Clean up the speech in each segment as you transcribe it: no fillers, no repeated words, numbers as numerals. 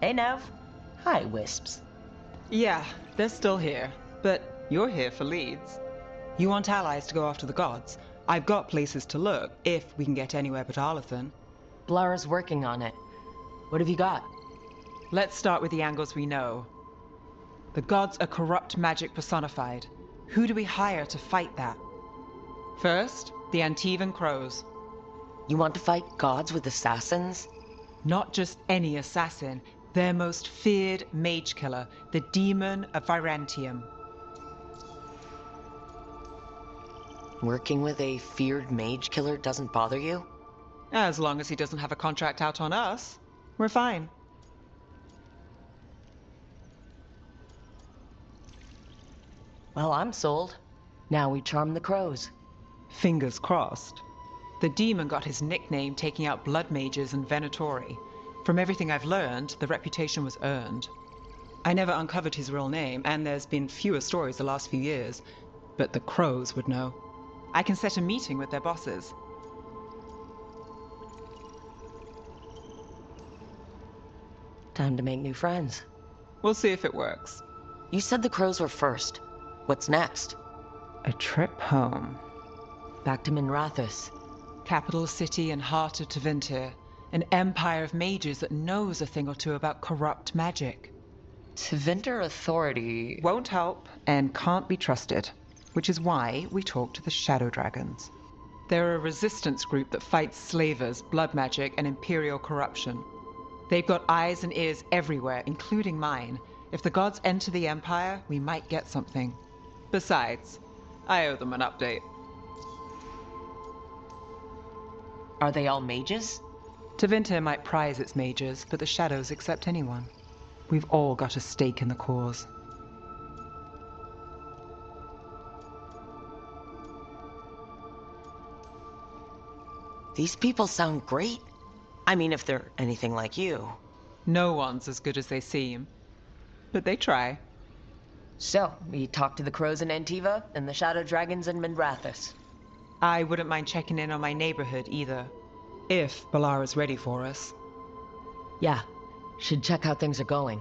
Hey, Nev. Hi, Wisps. Yeah, they're still here, but you're here for leads. You want allies to go after the gods? I've got places to look, if we can get anywhere but Arlathan. Blara's working on it. What have you got? Let's start with the angles we know. The gods are corrupt magic personified. Who do we hire to fight that? First, the Antivan Crows. You want to fight gods with assassins? Not just any assassin, their most feared mage killer, the Demon of Vyrantium. Working with a feared mage killer doesn't bother you? As long as he doesn't have a contract out on us, we're fine. Well, I'm sold. Now we charm the crows. Fingers crossed. The demon got his nickname taking out blood mages and venatori. From everything I've learned, the reputation was earned. I never uncovered his real name, and there's been fewer stories the last few years, but the crows would know. I can set a meeting with their bosses. Time to make new friends. We'll see if it works. You said the crows were first. What's next? A trip home. Back to Minrathous. Capital city and heart of Tevinter. An empire of mages that knows a thing or two about corrupt magic. Tevinter authority Won't help and can't be trusted, which is why we talk to the Shadow Dragons. They're a resistance group that fights slavers, blood magic, and imperial corruption. They've got eyes and ears everywhere, including mine. If the gods enter the empire, we might get something. Besides, I owe them an update. Are they all mages? Tevinter might prize its mages, but the Shadows accept anyone. We've all got a stake in the cause. These people sound great. I mean, if they're anything like you. No one's as good as they seem, but they try. So, we talked to the crows in Antiva and the Shadow Dragons in Minrathous. I wouldn't mind checking in on my neighborhood either, if Balara's ready for us. Yeah, should check how things are going.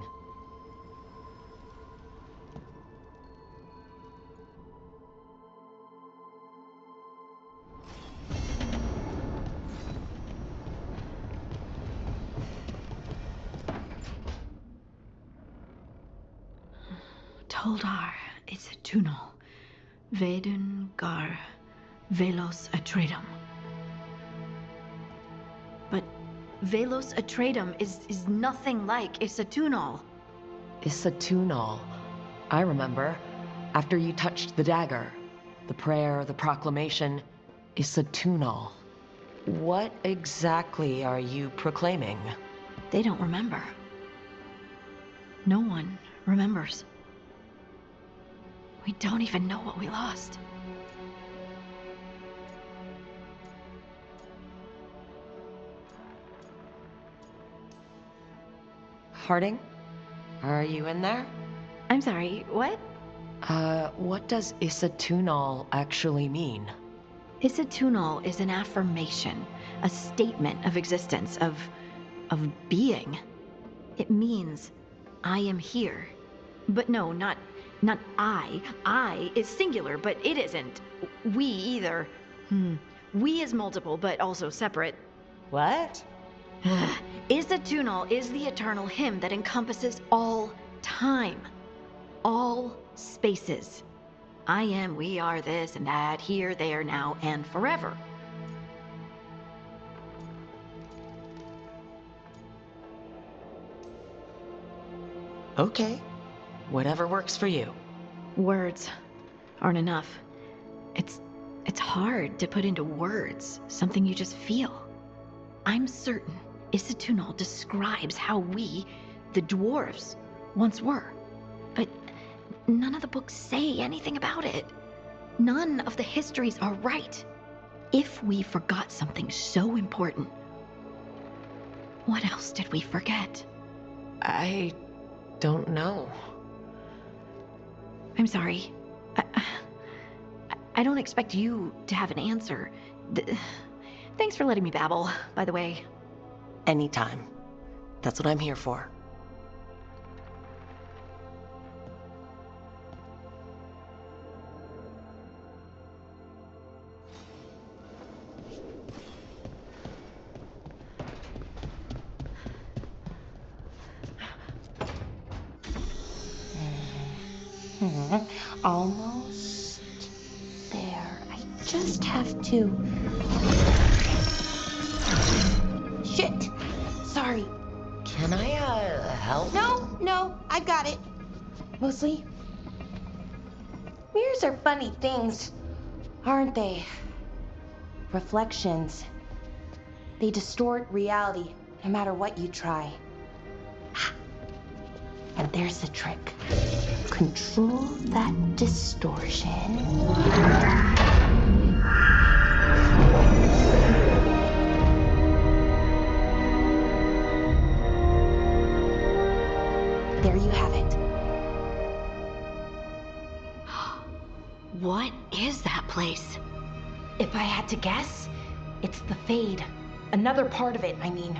Toldar is a tunal. Veilguard, Velos Atreidim. But Velos Atreidim is nothing like Isatunal. Isatunal. I remember. After you touched the dagger. The prayer, the proclamation. Isatunal. What exactly are you proclaiming? They don't remember. No one remembers. We don't even know what we lost. Harding? Are you in there? I'm sorry, what? What does Isatunal actually mean? Isatunal is an affirmation, a statement of existence, of being. It means, I am here. But no, not I. I is singular, but it isn't. We either. We is multiple, but also separate. What? Isatunal is the eternal hymn that encompasses all time. All spaces. I am, we are, this and that, here, there, now, and forever. Okay. Whatever works for you. Words aren't enough. It's hard to put into words something you just feel. I'm certain Isatunal describes how we, the dwarves, once were. But none of the books say anything about it. None of the histories are right. If we forgot something so important, what else did we forget? I don't know. I'm sorry. I don't expect you to have an answer. Thanks for letting me babble, by the way. Anytime. That's what I'm here for. Almost there. I just have to... Shit! Sorry. Can I, help? No, I got it. Mostly, mirrors are funny things, aren't they? Reflections. They distort reality, no matter what you try. And there's the trick. Control that distortion. There you have it. What is that place? If I had to guess, it's the Fade. Another part of it, I mean.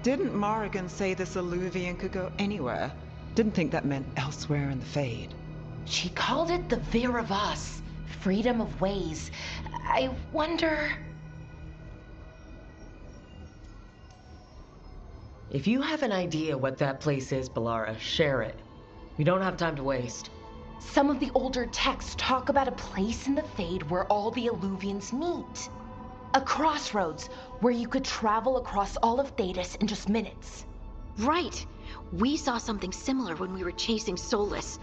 Didn't Morrigan say this Illuvian could go anywhere? Didn't think that meant elsewhere in the Fade. She called it the Vir of Us, freedom of ways. I wonder... If you have an idea what that place is, Balara, share it. We don't have time to waste. Some of the older texts talk about a place in the Fade where all the Illuvians meet. A crossroads where you could travel across all of Thedas in just minutes. Right. We saw something similar when we were chasing Solus.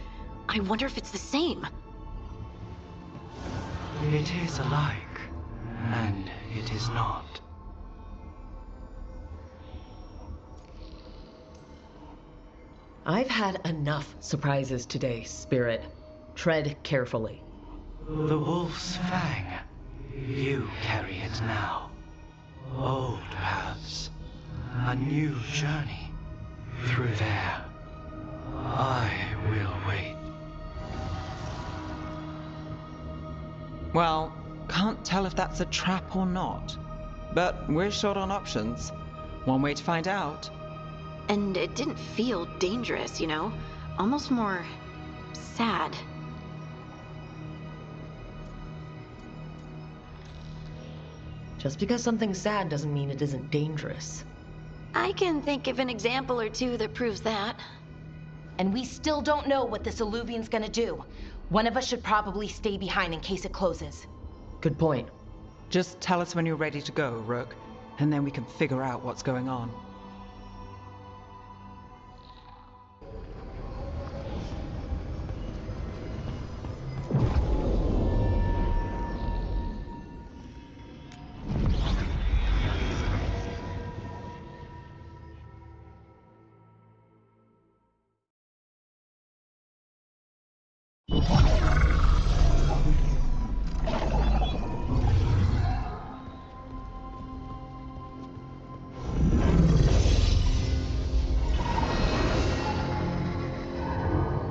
I wonder if it's the same. It is alike, and it is not. I've had enough surprises today, Spirit. Tread carefully. The Wolf's Fang. You carry it now. Old paths. A new journey. Through there. I will wait. Well, can't tell if that's a trap or not. But we're short on options. One way to find out. And it didn't feel dangerous, you know? Almost more sad. Just because something's sad doesn't mean it isn't dangerous. I can think of an example or two that proves that. And we still don't know what this Illuvian's gonna do. One of us should probably stay behind in case it closes. Good point. Just tell us when you're ready to go, Rook, and then we can figure out what's going on.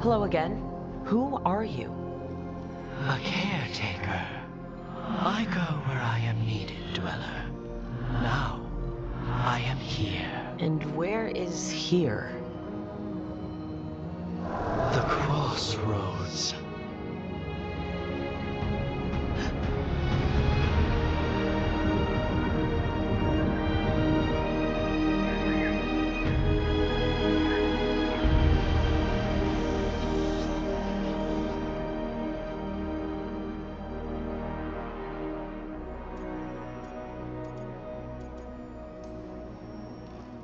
Hello again. Who are you? A caretaker. I go where I am needed, Dweller. Now, I am here. And where is here? The crossroads.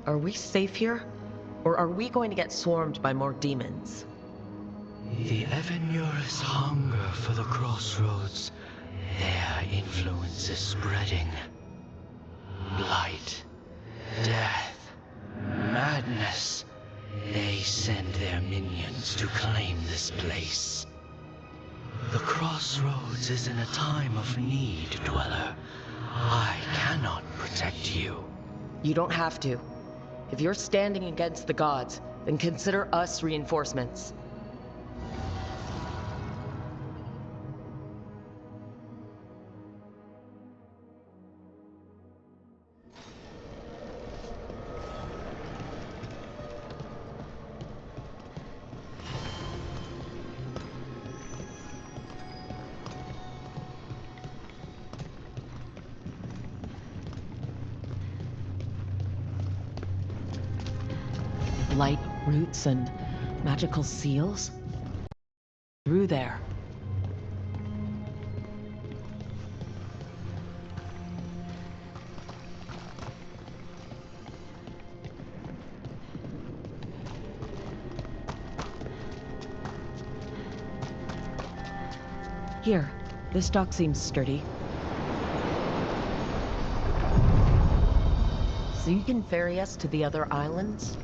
Are we safe here? Or are we going to get swarmed by more demons? The Evanurus hunger for the crossroads. Their influence is spreading. Blight, death, madness. They send their minions to claim this place. The crossroads is in a time of need, Dweller. I cannot protect you. You don't have to. If you're standing against the gods, then consider us reinforcements. Blight roots and magical seals? Through through there. Here, this dock seems sturdy. So you can ferry us to the other islands?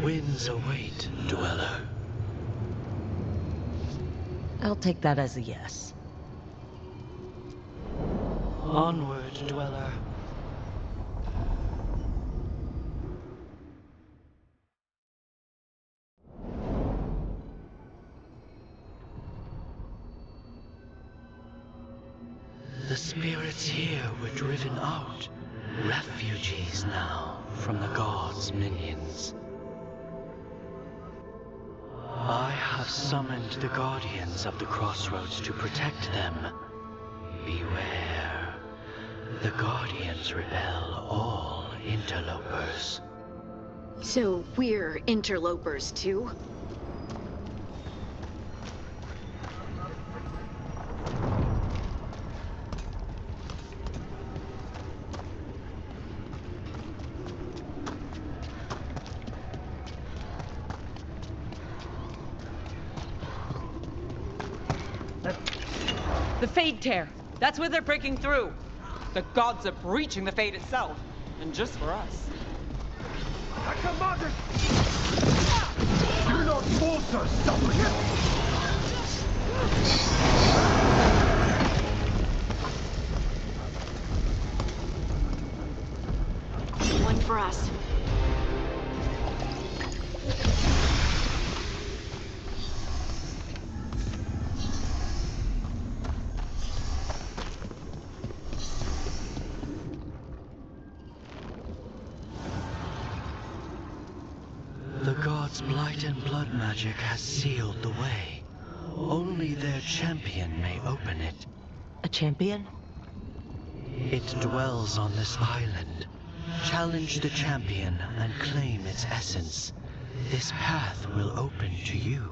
Winds await, dweller. I'll take that as a yes. Onward, dweller. The spirits here were driven out, refugees now from the gods' minions. I have summoned the guardians of the crossroads to protect them. Beware. The guardians repel all interlopers. So we're interlopers too? The Fade Tear! That's where they're breaking through! The gods are breaching the Fade itself, and just for us. I commanded! Do not force us, suppliant! One for us. The gods' blight and blood magic has sealed the way. Only their champion may open it. A champion? It dwells on this island. Challenge the champion and claim its essence. This path will open to you.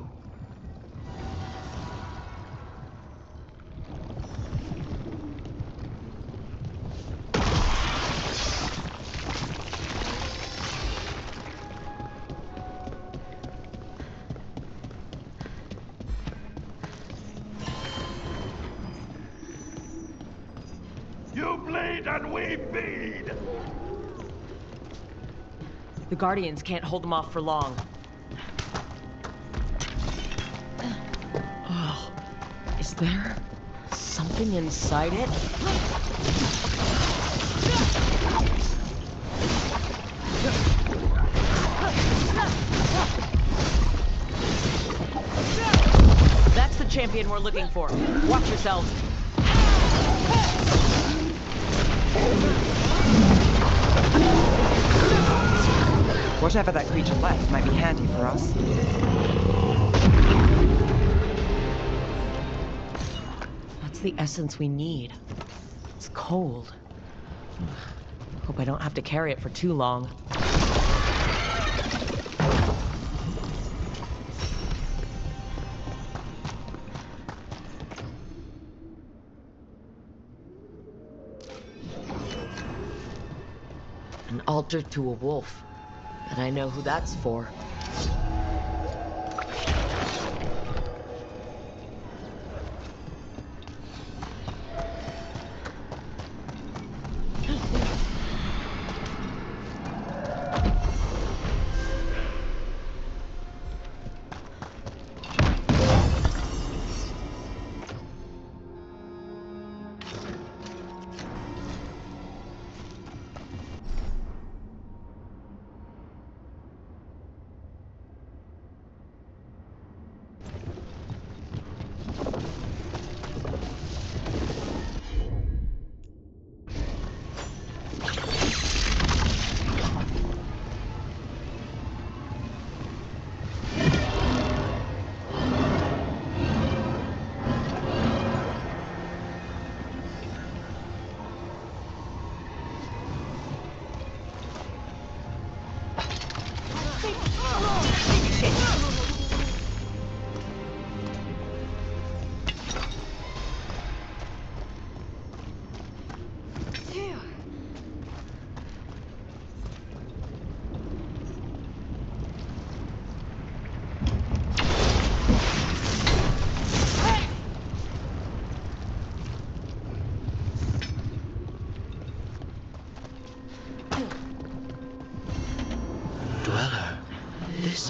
You bleed and we feed! The Guardians can't hold them off for long. Oh, is there something inside it? That's the champion we're looking for. Watch yourselves. Whatever that creature left might be handy for us. That's the essence we need. It's cold. Hope I don't have to carry it for too long. An altar to a wolf. And I know who that's for.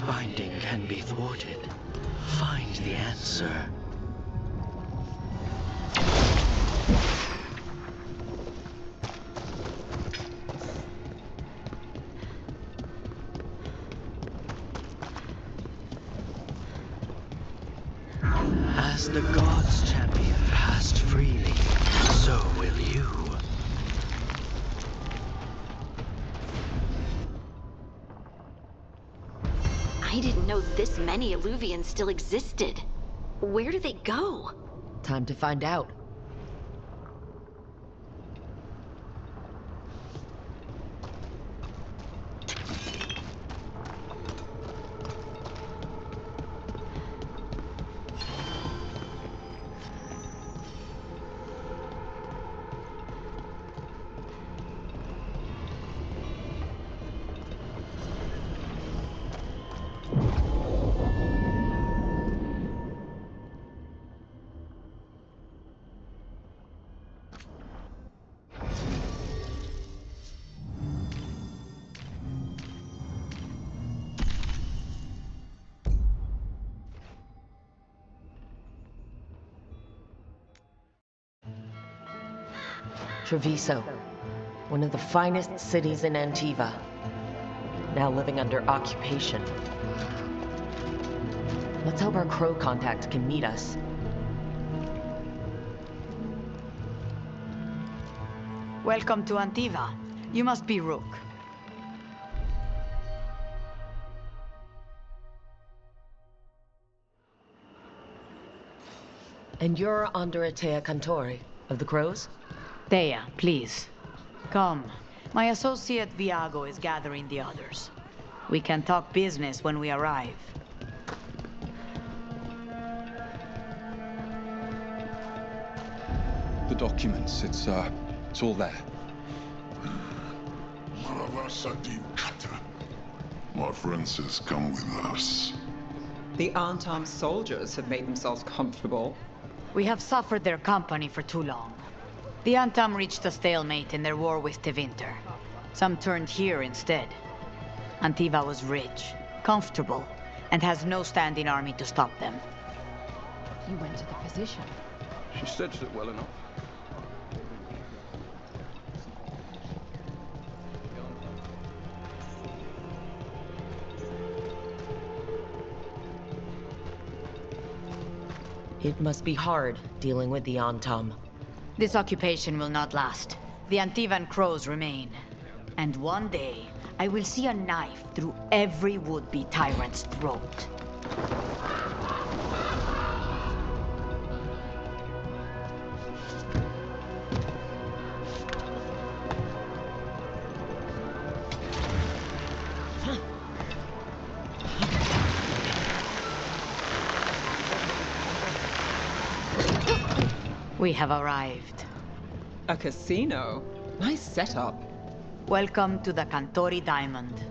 binding can be thwarted, find the answer. As the gods' champion passed freely, so will you. I didn't know this many Illuvians still existed. Where do they go? Time to find out. Treviso, one of the finest cities in Antiva, now living under occupation. Let's hope our crow contact can meet us. Welcome to Antiva. You must be Rook. And you're Andreatea Cantori, of the Crows? Thea, please. Come. My associate Viago is gathering the others. We can talk business when we arrive. The documents, it's all there. My friend says come with us. The unarmed soldiers have made themselves comfortable. We have suffered their company for too long. The Antam reached a stalemate in their war with Tevinter. Some turned here instead. Antiva was rich, comfortable, and has no standing army to stop them. You went to the physician. She stitched it well enough. It must be hard dealing with the Antam. This occupation will not last. The Antivan crows remain. And one day, I will see a knife through every would-be tyrant's throat. We have arrived. A casino? Nice setup. Welcome to the Cantori Diamond.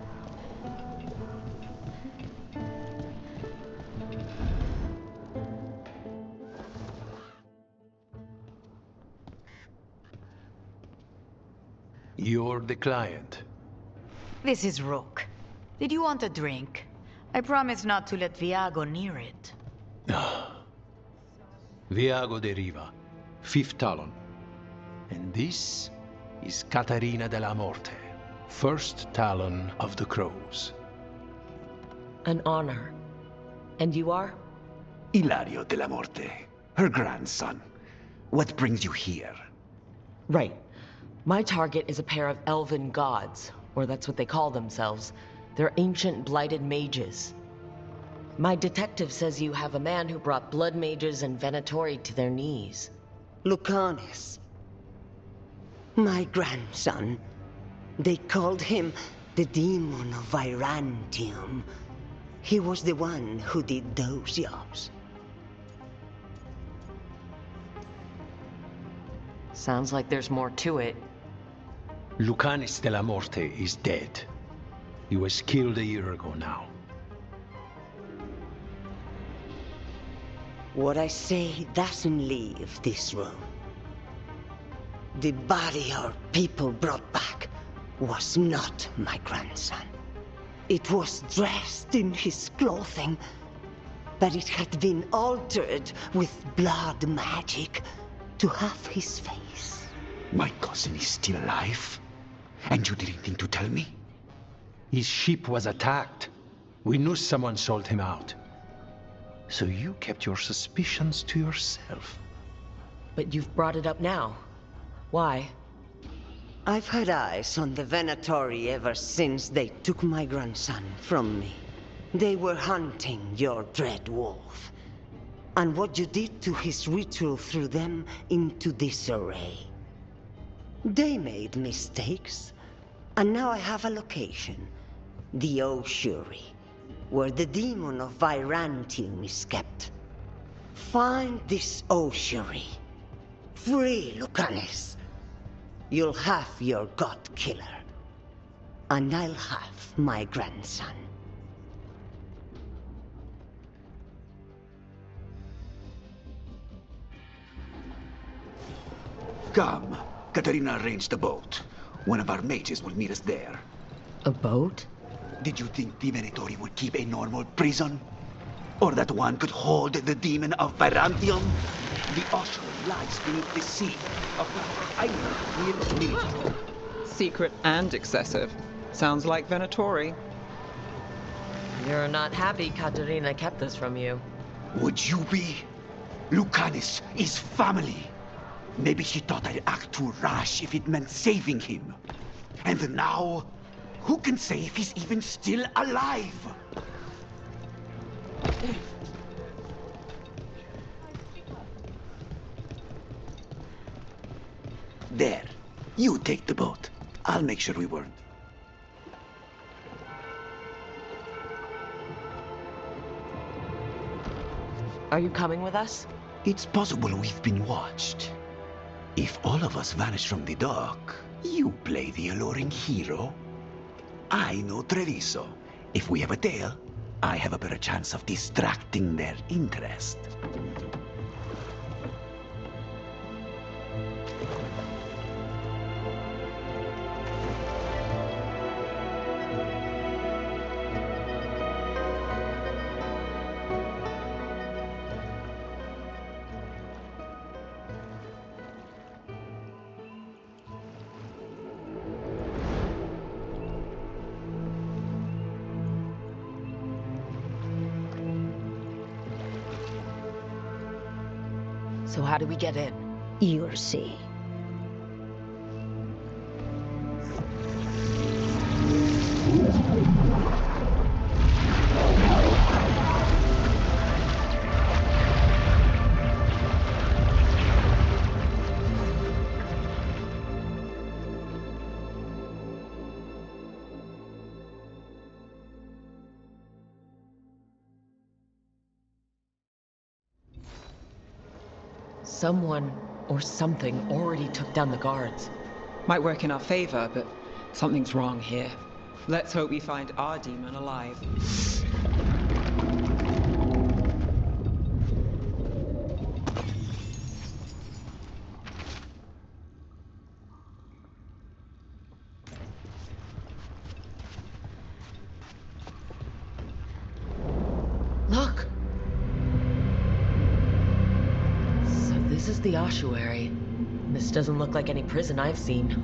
You're the client. This is Rook. Did you want a drink? I promise not to let Viago near it. Viago de Riva, 5th Talon. And this is Catarina de la Morte, 1st Talon of the Crows. An honor. And you are? Ilario de la Morte, her grandson. What brings you here? Right. My target is a pair of elven gods, or that's what they call themselves. They're ancient blighted mages. My detective says you have a man who brought blood mages and Venatori to their knees. Lucanis. My grandson. They called him the Demon of Vyrantium. He was the one who did those jobs. Sounds like there's more to it. Lucanis de la Morte is dead. He was killed a year ago now. What I say doesn't leave this room. The body our people brought back was not my grandson. It was dressed in his clothing, but it had been altered with blood magic to have his face. My cousin is still alive? And you didn't think to tell me? His ship was attacked. We knew someone sold him out. So you kept your suspicions to yourself. But you've brought it up now. Why? I've had eyes on the Venatori ever since they took my grandson from me. They were hunting your dread wolf. And what you did to his ritual threw them into disarray. They made mistakes, and now I have a location. The ossuary, where the Demon of Vyrantium is kept. Find this ossuary. Free Lucanus. You'll have your god killer. And I'll have my grandson. Come. Katarina arranged a boat. One of our mages will meet us there. A boat? Did you think the Venatori would keep a normal prison? Or that one could hold the Demon of Vyrantium? The ossuary lies beneath the sea, of the island near Milito. Secret and excessive. Sounds like Venatori. You're not happy Katarina kept this from you. Would you be? Lucanus is family. Maybe she thought I'd act too rash if it meant saving him. And now, who can say if he's even still alive? There. You take the boat. I'll make sure we weren't. Are you coming with us? It's possible we've been watched. If all of us vanish from the dock, you play the alluring hero. I know Treviso. If we have a tail, I have a better chance of distracting their interest. So how do we get in? You'll see. Someone or something already took down the guards. Might work in our favor, but something's wrong here. Let's hope we find our demon alive. Look! So this is the ossuary. This doesn't look like any prison I've seen.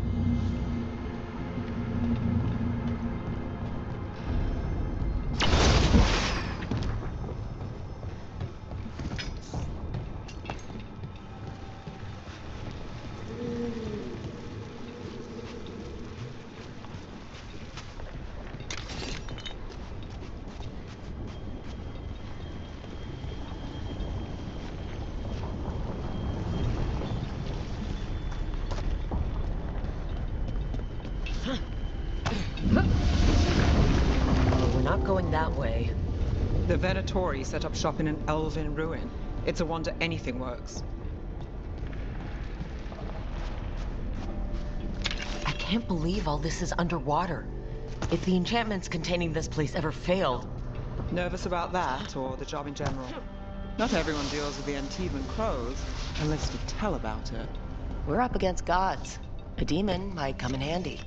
We're not going that way. The Venatori set up shop in an elven ruin. It's a wonder anything works. I can't believe all this is underwater. If the enchantments containing this place ever failed... Nervous about that, or the job in general? Not everyone deals with the Antiban crows, unless you tell about it. We're up against gods. A demon might come in handy.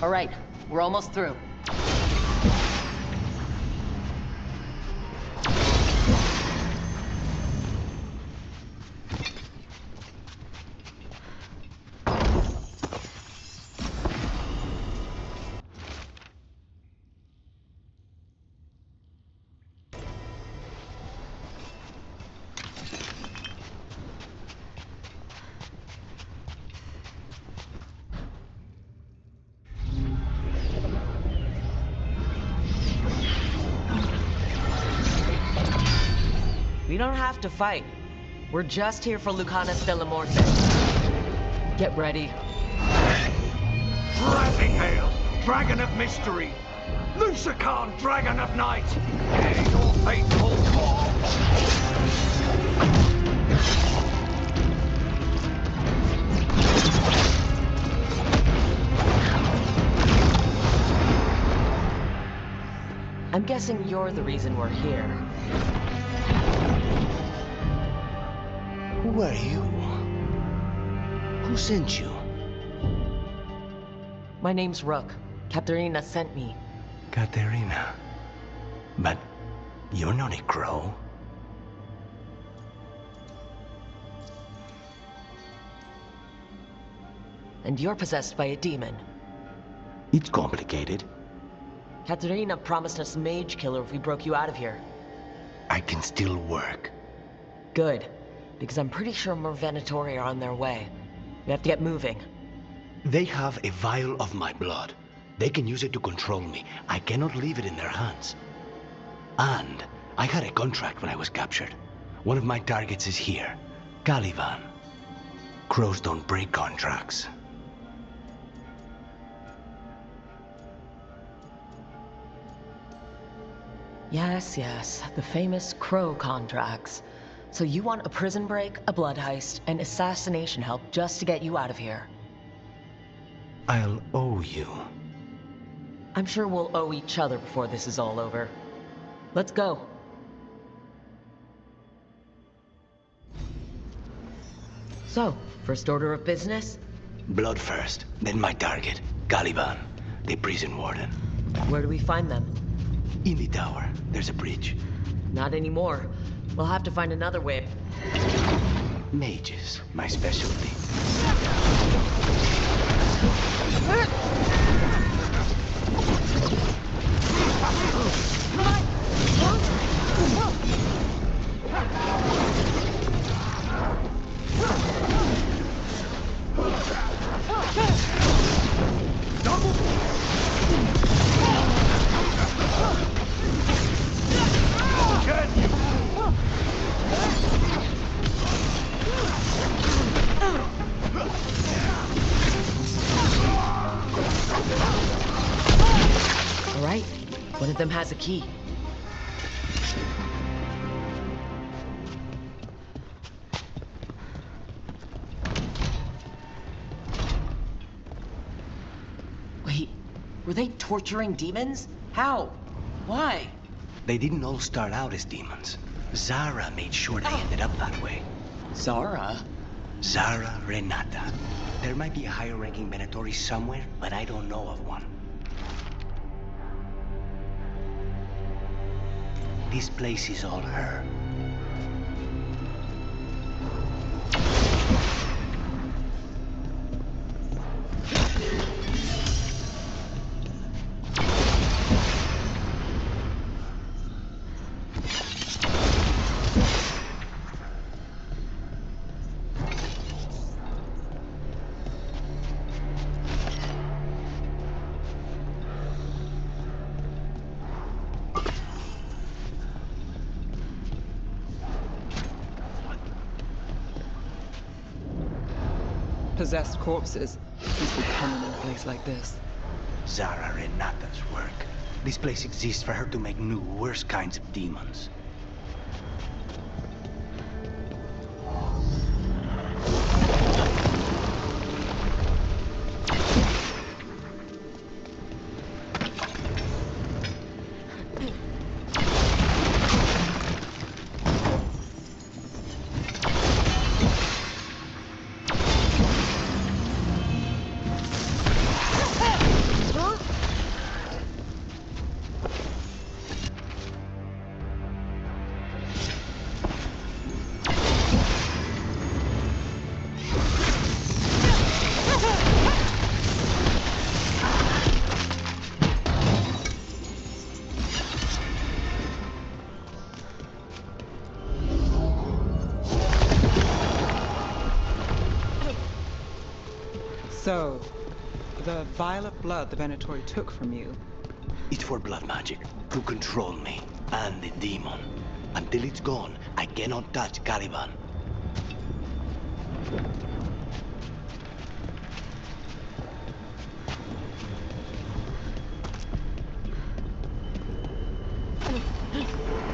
All right, we're almost through. We don't have to fight. We're just here for Lucanas de la Morte. Get ready. Rising Hail, Dragon of Mystery! Lucican, Dragon of Night! Hear your fateful call! I'm guessing you're the reason we're here. Who are you? Who sent you? My name's Rook. Katerina sent me. Katerina. But you're not a crow. And you're possessed by a demon. It's complicated. Katerina promised us mage killer if we broke you out of here. I can still work. Good. Because I'm pretty sure more Venatori are on their way. We have to get moving. They have a vial of my blood. They can use it to control me. I cannot leave it in their hands. And I had a contract when I was captured. One of my targets is here. Caliban. Crows don't break contracts. Yes, the famous crow contracts. So you want a prison break, a blood heist, and assassination help just to get you out of here. I'll owe you. I'm sure we'll owe each other before this is all over. Let's go. So, first order of business? Blood first, then my target, Caliban, the prison warden. Where do we find them? In the tower. There's a bridge. Not anymore. We'll have to find another way. Mages, my specialty. All right, one of them has a key. Wait, were they torturing demons? How? Why? They didn't all start out as demons. Zara made sure they ended up that way. Zara? Zara Renata. There might be a higher-ranking Venatori somewhere, but I don't know of one. This place is all her. Possessed corpses must be common in a place like this. Zara Renata's work. This place exists for her to make new, worse kinds of demons. So, the vial of blood the Venatori took from you, It's for blood magic, to control me, and the demon. Until it's gone, I cannot touch Caliban.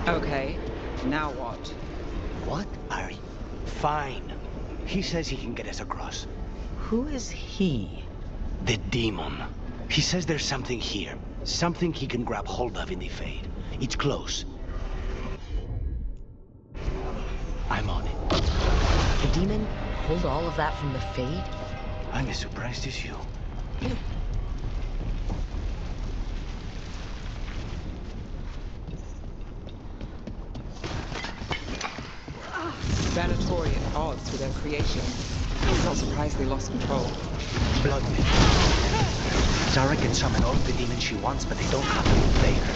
okay, now what? What are you? Fine. He says he can get us across. Who is he? The demon. He says there's something here. Something he can grab hold of in the Fade. It's close. I'm on it. The demon pulled all of that from the Fade? I'm as surprised as you. Venatori at odds with their creation. I'm not surprised they lost control. Blood me. Zara can summon all the demons she wants, but they don't have to obey her.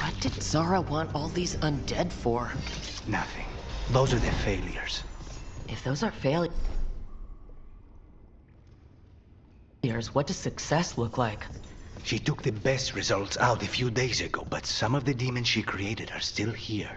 What did Zara want all these undead for? Nothing. Those are the failures. If those are failures, what does success look like? She took the best results out a few days ago, but some of the demons she created are still here.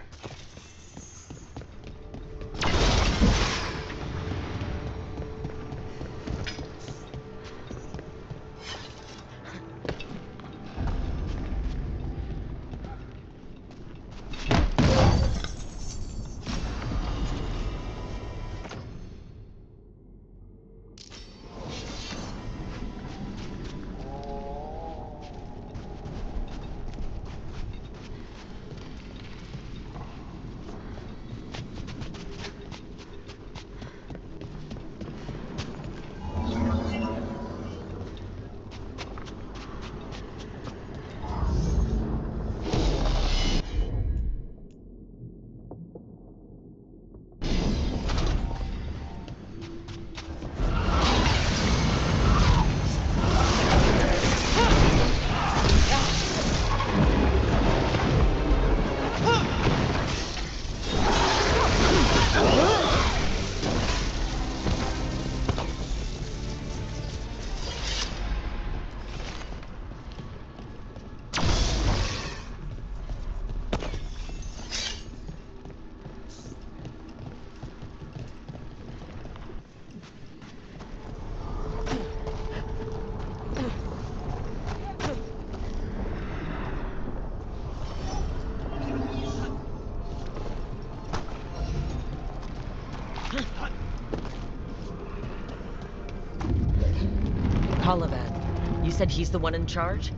Colivan, you said he's the one in charge?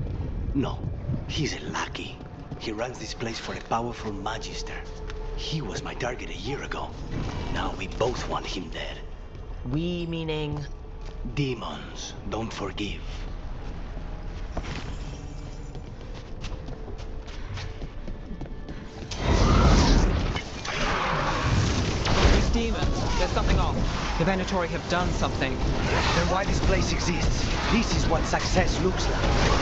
No, he's a lackey. He runs this place for a powerful magister. He was my target a year ago. Now we both want him dead. We meaning? Demons don't forgive. These demons, there's something off. The Venatori have done something. Then why this place exists? This is what success looks like.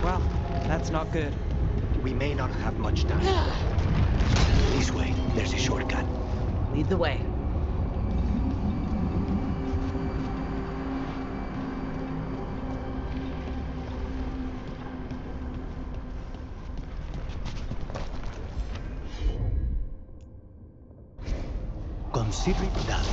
Well, that's not good. We may not have much time. This way, there's a shortcut. Lead the way. Consider it done.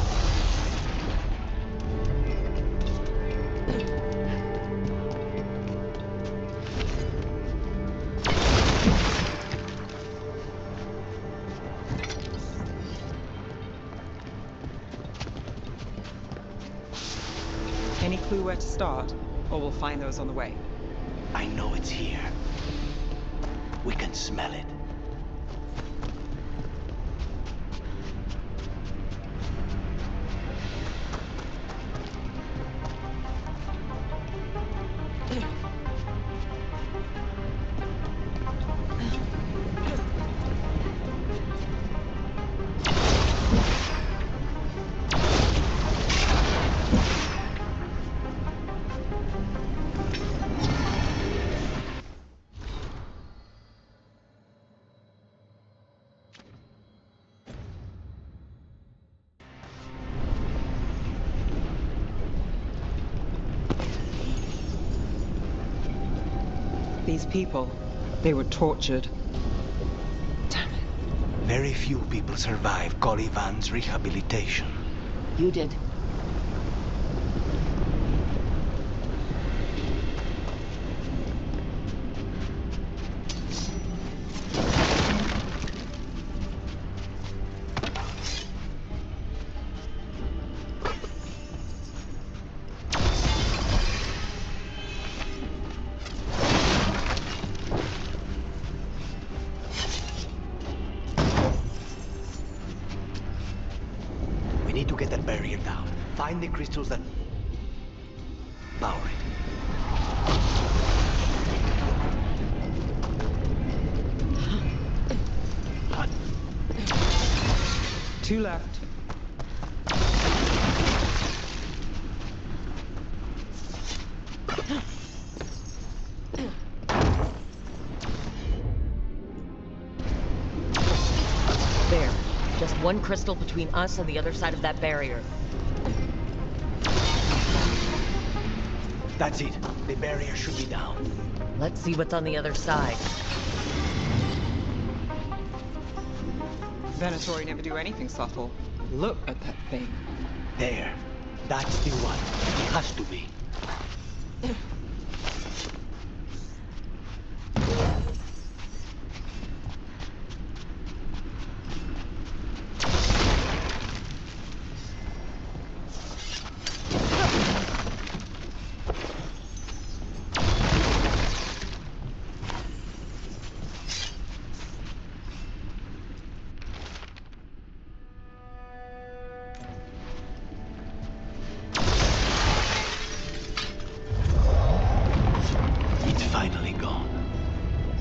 Any clue where to start? Or we'll find those on the way. I know it's here. We can smell it. These people, they were tortured. Damn it. Very few people survive Calivan's rehabilitation. You did. We need to get that barrier down. Find the crystals that power it. Two left. There. Just one crystal between us and the other side of that barrier. That's it. The barrier should be down. Let's see what's on the other side. Venatori never do anything subtle. Look at that thing. There. That's the one. It has to be. It's finally gone.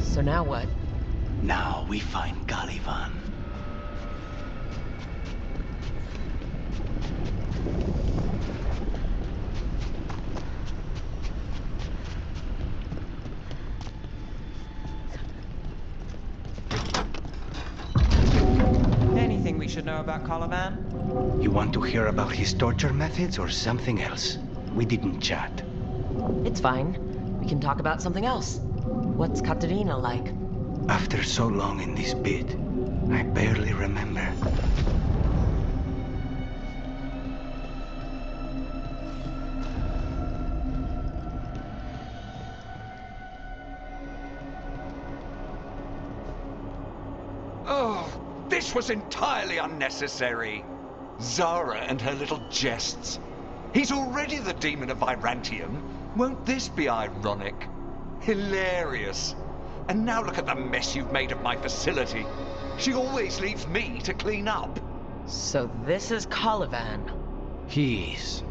So now what? Now we find Calivan. Anything we should know about Calivan? You want to hear about his torture methods or something else? We didn't chat. It's fine. We can talk about something else. What's Katerina like? After so long in this pit, I barely remember. Oh, this was entirely unnecessary. Zara and her little jests. He's already the Demon of Vyrantium. Won't this be ironic? Hilarious. And now look at the mess you've made of my facility. She always leaves me to clean up. So this is Calivan. He is.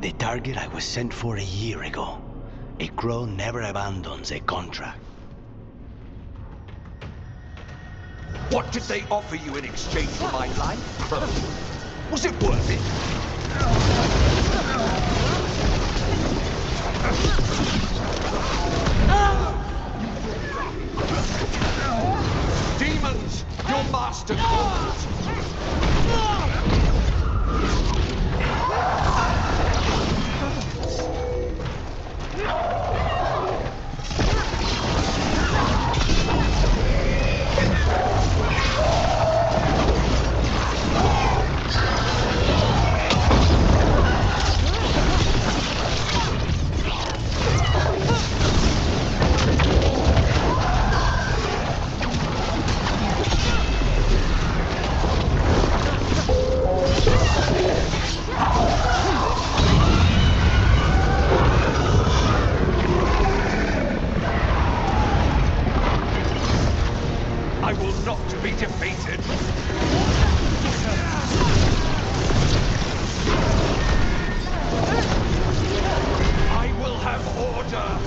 The target I was sent for a year ago. A crow never abandons a contract. What did they offer you in exchange for my life, Crow? Was it worth it? Demons, your master calls. not to be defeated. I will have order.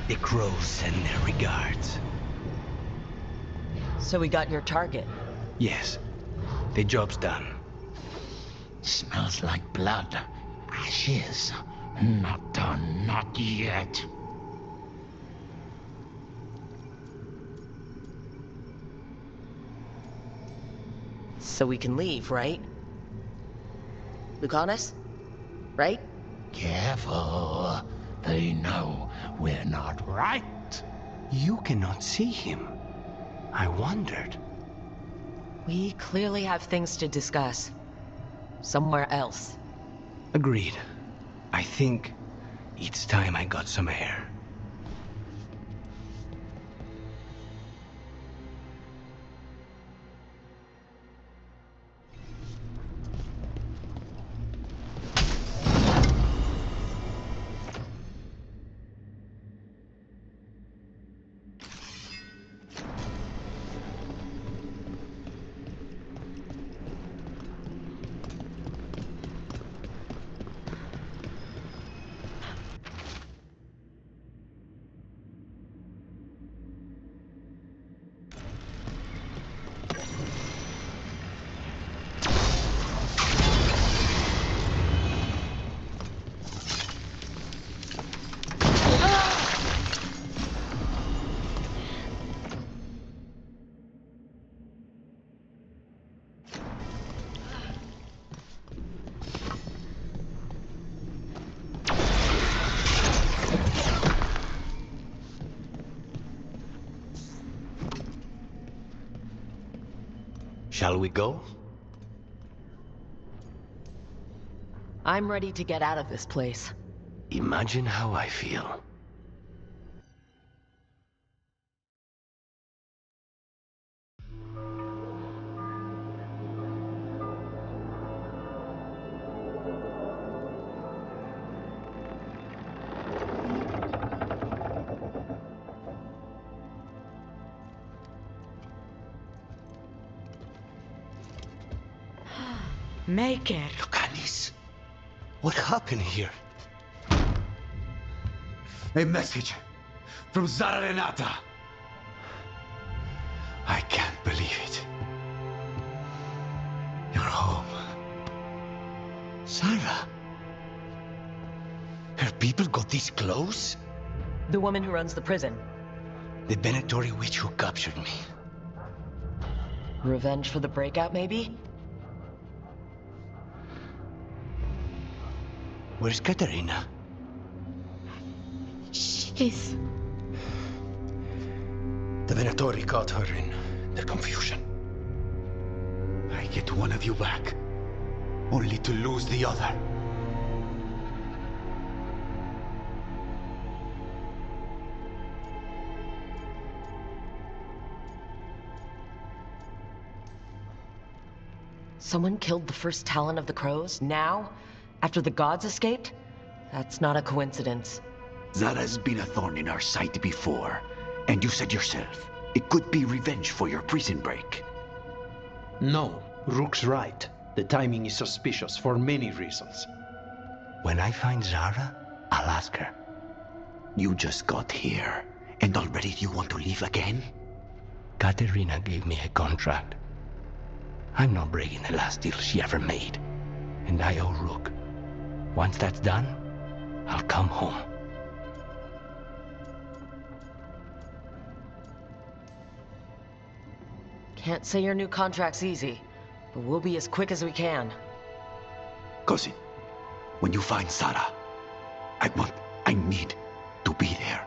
The crows send their regards. So we got your target. Yes, the job's done. Smells like blood. Ashes. Not done, not yet. So we can leave, right? Lucanus? Right? Careful. They know we're not right. You cannot see him. I wondered. We clearly have things to discuss. Somewhere else. Agreed. I think it's time I got some air. Shall we go? I'm ready to get out of this place. Imagine how I feel. Maker. Lucanis, what happened here? A message from Zara Renata. I can't believe it. You're home. Sarah? Her people got this close? The woman who runs the prison. The Venatori witch who captured me. Revenge for the breakout, maybe? Where's Katerina? She's... The Venatori caught her in their confusion. I get one of you back, only to lose the other. Someone killed the first Talon of the Crows, now? After the gods escaped? That's not a coincidence. Zara's been a thorn in our side before, and you said yourself, it could be revenge for your prison break. No, Rook's right. The timing is suspicious for many reasons. When I find Zara, I'll ask her. You just got here, and already you want to leave again? Katerina gave me a contract. I'm not breaking the last deal she ever made. And I owe Rook. Once that's done, I'll come home. Can't say your new contract's easy, but we'll be as quick as we can. Cousin, when you find Zara, I need to be there.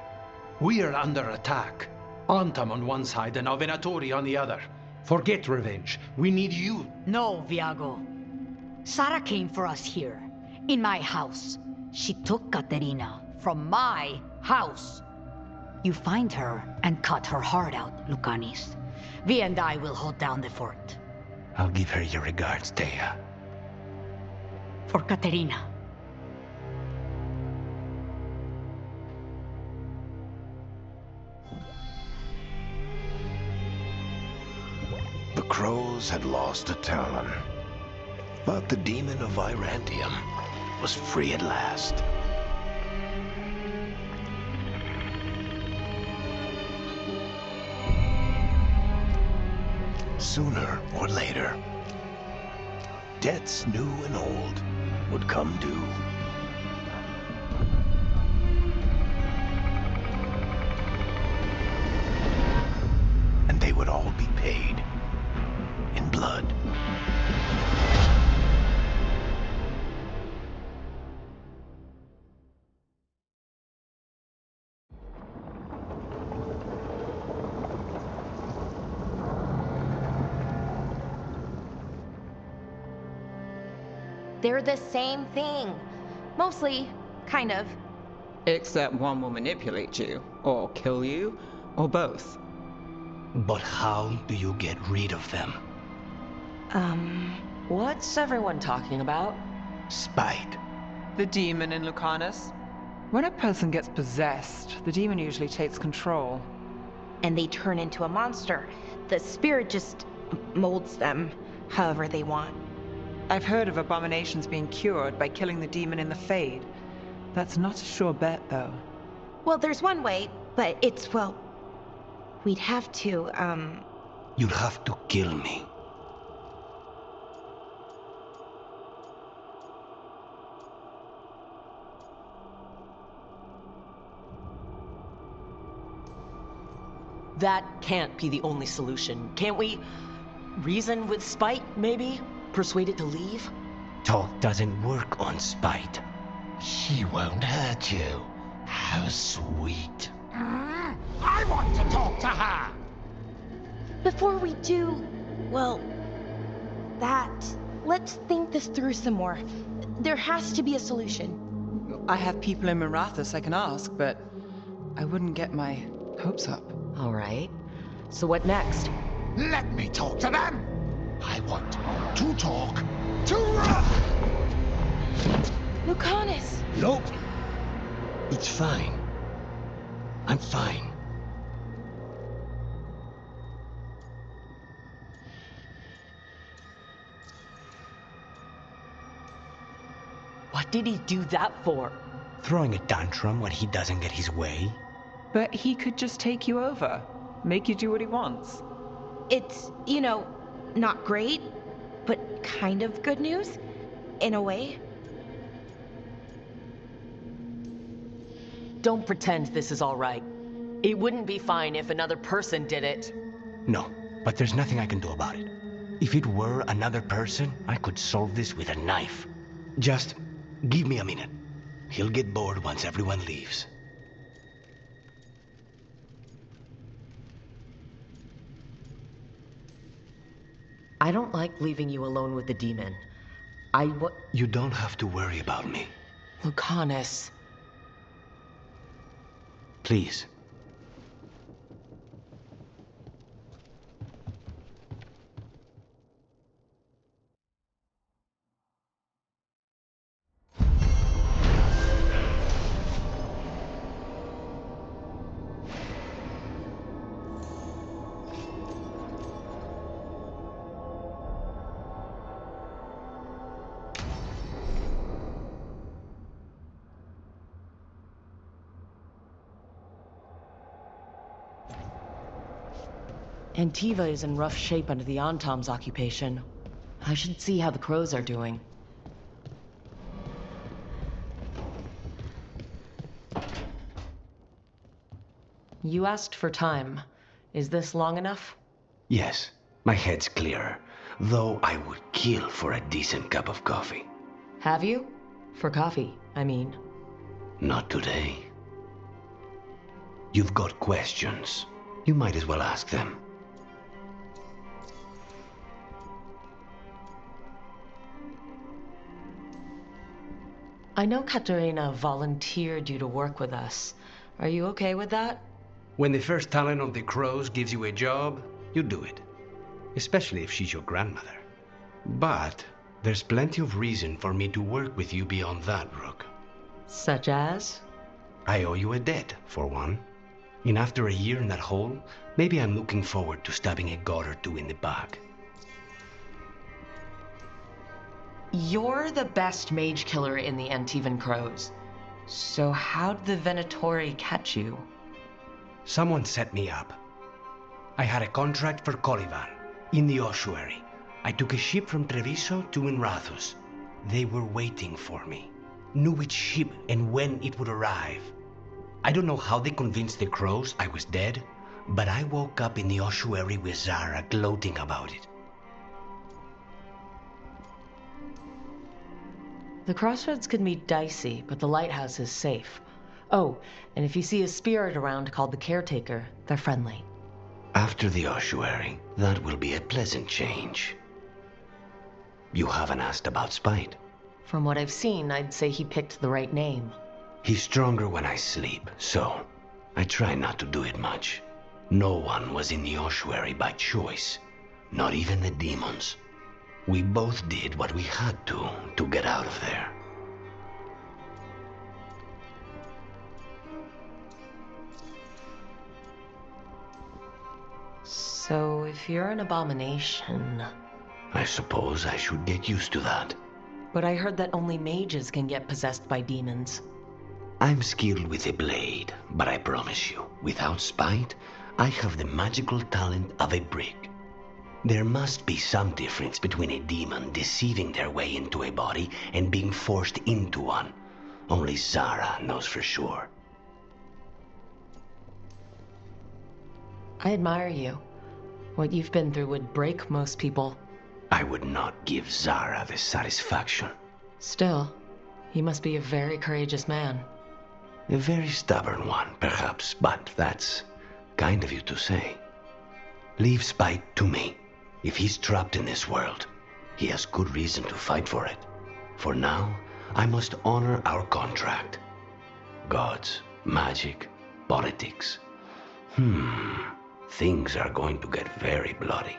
We are under attack. Antam on one side and Venatori on the other. Forget revenge. We need you. No, Viago. Sarah came for us here, in my house. She took Katerina from my house. You find her and cut her heart out, Lucanis. Vi and I will hold down the fort. I'll give her your regards, Thea. For Katerina. The crows had lost a talon, but the Demon of Vyrantium was free at last. Sooner or later, debts new and old would come due. And they would all be paid in blood. They're the same thing. Mostly, kind of. Except one will manipulate you, or kill you, or both. But how do you get rid of them? What's everyone talking about? Spite. The demon in Lucanus. When a person gets possessed, the demon usually takes control. And they turn into a monster. The spirit just molds them however they want. I've heard of abominations being cured by killing the demon in the Fade. That's not a sure bet, though. Well, there's one way, but it's, well, we'd have to, You'd have to kill me. That can't be the only solution. Can't we reason with Spite, maybe? Persuade it to leave? Talk doesn't work on spite. She won't hurt you. How sweet. I want to talk to her! before we do, well, that, let's think this through some more. There has to be a solution. I have people in Marathas I can ask, but I wouldn't get my hopes up. All right. So what next? Let me talk to them! I want to talk to Lucanus! Nope. It's fine. I'm fine. What did he do that for? Throwing a tantrum when he doesn't get his way. But he could just take you over, make you do what he wants. It's, not great, but kind of good news, in a way. Don't pretend this is all right. It wouldn't be fine if another person did it. No, but there's nothing I can do about it. If it were another person, I could solve this with a knife. Just give me a minute. He'll get bored once everyone leaves. I don't like leaving you alone with the demon. You don't have to worry about me. Lucanus. Please. Antiva is in rough shape under the Antom's occupation. I should see how the crows are doing. You asked for time. Is this long enough? Yes, my head's clearer. Though I would kill for a decent cup of coffee. Have you? For coffee, I mean. Not today. You've got questions. You might as well ask them. I know Katerina volunteered you to work with us. Are you okay with that? When the first talent of the crows gives you a job, you do it. Especially if she's your grandmother. But there's plenty of reason for me to work with you beyond that, Rook. Such as? I owe you a debt, for one. And after a year in that hole, maybe I'm looking forward to stabbing a god or two in the back. You're the best mage killer in the Antivan Crows. So how'd the Venatori catch you? Someone set me up. I had a contract for Colivan, in the ossuary. I took a ship from Treviso to Inrathus. They were waiting for me. Knew which ship and when it would arrive. I don't know how they convinced the crows I was dead, but I woke up in the ossuary with Zara gloating about it. The crossroads can be dicey, but the lighthouse is safe. Oh, and if you see a spirit around called the Caretaker, they're friendly. After the ossuary, that will be a pleasant change. You haven't asked about Spite. From what I've seen, I'd say he picked the right name. He's stronger when I sleep, so I try not to do it much. No one was in the ossuary by choice, not even the demons. We both did what we had to get out of there. So if you're an abomination... I suppose I should get used to that. But I heard that only mages can get possessed by demons. I'm skilled with a blade, but I promise you, without Spite, I have the magical talent of a brick. There must be some difference between a demon deceiving their way into a body and being forced into one. Only Zara knows for sure. I admire you. What you've been through would break most people. I would not give Zara the satisfaction. Still, he must be a very courageous man. A very stubborn one, perhaps, but that's kind of you to say. Leave Spite to me. If he's trapped in this world, he has good reason to fight for it. For now, I must honor our contract. Gods, magic, politics. Things are going to get very bloody.